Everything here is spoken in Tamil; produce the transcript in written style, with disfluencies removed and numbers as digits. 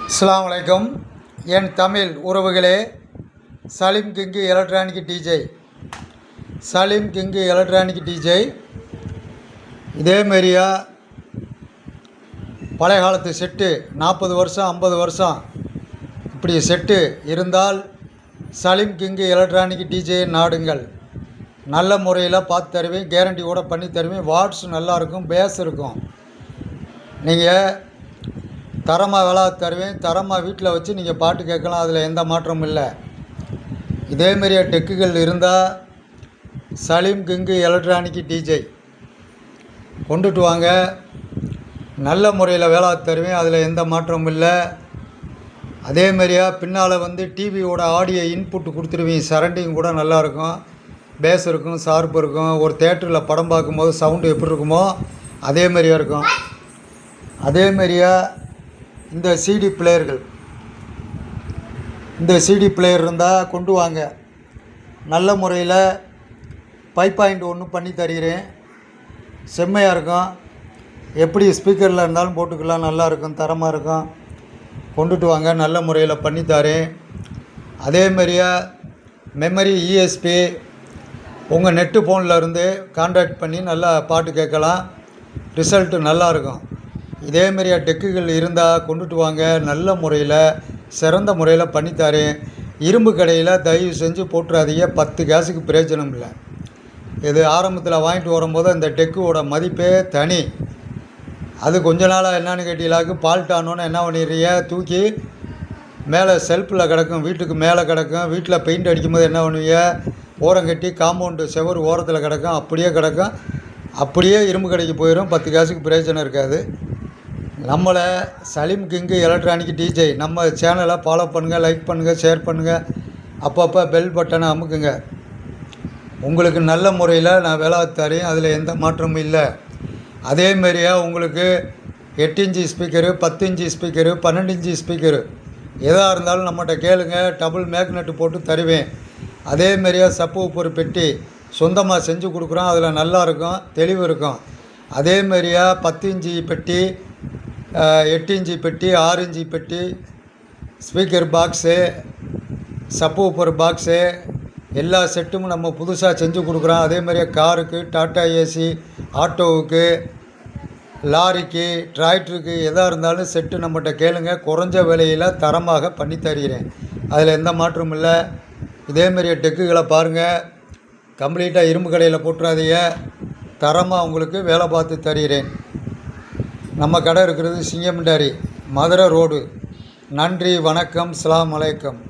அஸ்ஸலாமு அலைக்கும். என் தமிழ் உறவுகளே, Saleem king electronic DJ, Saleem king electronic DJ இதேமாரியா பழைய காலத்து செட்டு 40 வருஷம் 50 வருஷம் இப்படி செட்டு இருந்தால் சலீம் கிங்கு எலக்ட்ரானிக் டிஜே நாடுங்கள். நல்ல முறையில் பார்த்து தருவேன், கேரண்டி கூட பண்ணி தருவேன். வாட்ஸ் நல்லாயிருக்கும், பேஸ் இருக்கும். நீங்கள் தரமாக வேலை தருவேன், தரமாக வீட்டில் வச்சு நீங்கள் பாட்டு கேட்கலாம். அதில் எந்த மாற்றமும் இல்லை. இதேமாரியா டெக்குகள் இருந்தால் சலீம் கிங்கு எலக்ட்ரானிக் டிஜே கொண்டுட்டு வாங்க. நல்ல முறையில் வேலை தருவேன், அதில் எந்த மாற்றமும் இல்லை. அதேமாரியா பின்னால் டிவியோட ஆடியோ இன்புட் கொடுத்துருவேன். சரண்டிங் கூட நல்லாயிருக்கும், பேஸ் இருக்கும், ஷார்ப் இருக்கும். ஒரு தேட்டரில் படம் பார்க்கும்போது சவுண்டு எப்படி இருக்குமோ அதேமாரியா இருக்கும். அதேமாரியா இந்த சிடி பிளேயர்கள், இந்த சிடி பிளேயர் இருந்தால் கொண்டு வாங்க. நல்ல முறையில் 5.1 பண்ணி தருகிறேன். செம்மையாக இருக்கும். எப்படி ஸ்பீக்கரில் இருந்தாலும் போட்டுக்கலாம், நல்லாயிருக்கும், தரமாக இருக்கும். கொண்டுட்டு வாங்க, நல்ல முறையில் பண்ணி தரேன். அதேமாரியா மெமரி இஎஸ்பி உங்கள் நெட்டு ஃபோனில் இருந்து கான்டாக்ட் பண்ணி நல்லா பாட்டு கேட்கலாம். ரிசல்ட்டு நல்லாயிருக்கும். இதேமாரியா டெக்குகள் இருந்தால் கொண்டுட்டு வாங்க. நல்ல முறையில் சிறந்த முறையில் பண்ணித்தரேன். இரும்பு கடையில் தயவு செஞ்சு போட்டுறாதீங்க. 10 காசுக்கு பிரயோஜனம் இல்லை. இது ஆரம்பத்தில் வாங்கிட்டு வரும்போது அந்த டெக்குவோட மதிப்பே தனி. அது கொஞ்ச நாளாக என்னான்னு கேட்டீங்களாக்கு ஃபால்ட் ஆனோன்னு என்ன பண்ணிடுறீங்க, தூக்கி மேலே செல்ஃபில் கிடக்கும், வீட்டுக்கு மேலே கிடக்கும். வீட்டில் பெயிண்ட் அடிக்கும்போது என்ன பண்ணுவீங்க, ஓரம் கட்டி காம்பவுண்டு செவரு ஓரத்தில் கிடக்கும், அப்படியே கிடக்கும். அப்படியே இரும்பு கடைக்கு போயிடும். 10 காசுக்கு பிரயோஜனம் இருக்காது. நம்மளை சலீம் கிங்கு எலக்ட்ரானிக் டிஜே நம்ம சேனலை ஃபாலோ பண்ணுங்கள், லைக் பண்ணுங்கள், ஷேர் பண்ணுங்கள். அப்பப்போ பெல் பட்டனை அமுக்குங்க. உங்களுக்கு நல்ல முறையில் நான் வேலை தரேன், அதில் எந்த மாற்றமும் இல்லை. அதேமாரியா உங்களுக்கு 8 inch speaker, 10 inch speaker, 12 inch speaker எதாக இருந்தாலும் நம்மகிட்ட கேளுங்க. டபுள் மேக்னெட்டு போட்டு தருவேன். அதேமாரியா சப்வூஃபர் பெட்டி சொந்தமாக செஞ்சு கொடுக்குறோம். அதில் நல்லாயிருக்கும், தெளிவு இருக்கும். அதேமாரியா 10 இன்ச்சு பெட்டி, 8 இன்ச்சு பெட்டி, 6 இன்ச்சு பெட்டி, ஸ்பீக்கர் பாக்ஸு, சப்வூஃபர் பாக்ஸு எல்லா செட்டும் நம்ம புதுசாக செஞ்சு கொடுக்குறோம். அதேமாதிரியே காருக்கு, டாட்டா ஏசி, ஆட்டோவுக்கு, லாரிக்கு, டிராக்டருக்கு எதாக இருந்தாலும் செட்டு நம்மகிட்ட கேளுங்க. குறைஞ்ச விலையில் தரமாக பண்ணி தருகிறேன். அதில் எந்த மாற்றமும் இல்லை. இதேமாரியே டெக்குகளை பாருங்கள். கம்ப்ளீட்டாக இரும்பு கடையில் போட்டுறாதீங்க. தரமாக உங்களுக்கு வேலை பார்த்து தருகிறேன். நம்ம கடை இருக்கிறது சிங்கம்டாரி, மதுரை ரோடு. நன்றி, வணக்கம், அஸ்ஸலாமு அலைக்கும்.